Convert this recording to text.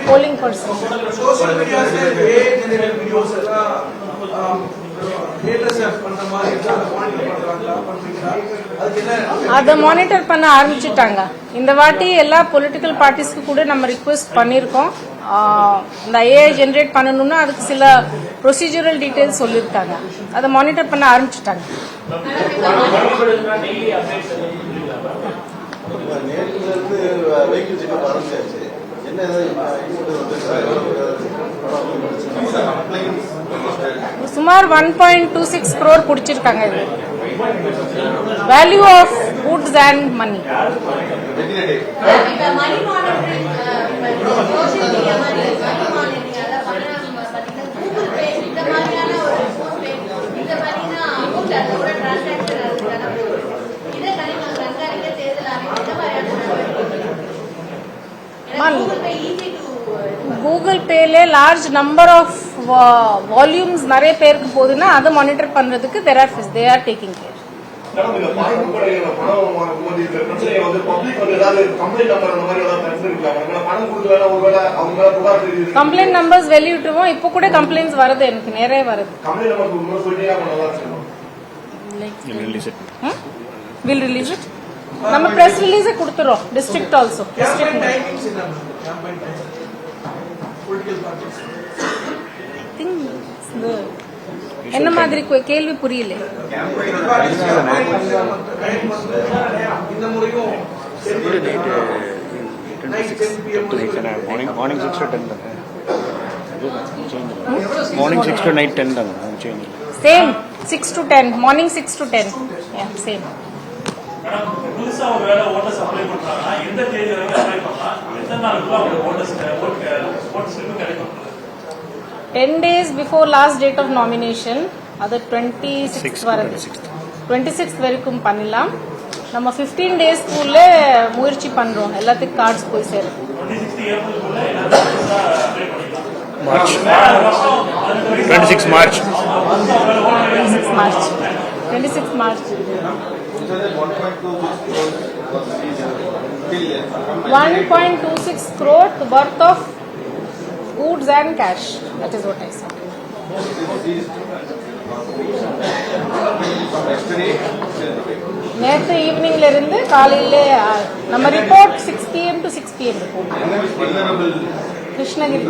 polling person. Social media generated videos அதை monitor பண்ண ஆரம்பிச்சுட்டாங்க. இந்த வாட்டி எல்லா பொலிட்டிக்கல் பார்ட்டிஸ்க்கு கூட நம்ம ரிக்வெஸ்ட் பண்ணியிருக்கோம். இந்த ஏஐ ஜென்ரேட் பண்ணணும்னா அதுக்கு சில ப்ரொசீஜரல் டீடைல்ஸ் சொல்லியிருக்காங்க. அதை மானிட்டர் பண்ண ஆரம்பிச்சுட்டாங்க. சுமார் 1.26 crore பிடிச்சிருக்காங்க. இது value of goods and money. Google பேல லார்ஜ் நம்பர் ஆஃப் வால்யூம்ஸ் நிறைய பேருக்கு போகுதுன்னா அதை மானிட்டர் பண்றதுக்கு they are taking care. Complaint numbers வெளியிட்டுருவோம். இப்போ கூட கம்ப்ளைண்ட்ஸ் வருது, எனக்கு நிறைய வருது. Will release it. நம்ம பிரஸ் ரிலீஸ் கொடுத்துறோம். டிஸ்ட்ரிக்ட் ஆல்சோ என்ன மாதிரி கேள்வி புரியல. Morning 6 to night 10 தாங்க. Same 6 to 10. Morning 6 to 10. Yeah, same. புதுசா ஒரு வேளை ஓட்டர்ஸ் அப்ளை பண்றாங்க. எந்த தேதி வரைக்கும் அப்ளை பண்ணலாம்? எத்தனை நாளுக்குள்ள அவங்க ஓட்டர்ஸ் கிடைக்கும்? 10 days before last date of nomination. அது 26 வருது. 26 வரைக்கும் பண்ணலாம். நம்ம 15 daysக்குள்ள முயற்சி பண்றோம் எல்லாத்துக்கும் கார்ட்ஸ் போய் சேரும். 26 ஏப்ரலுக்குள்ள எல்லாரும் அப்ளை பண்ணிக்கலாம். March 26 March 26 March 1.26 crore worth of goods and cash. That is what I said. நேற்று ஈவினிங்ல இருந்து காலையில நம்ம report 6 PM to 6 PM Krishnagiri.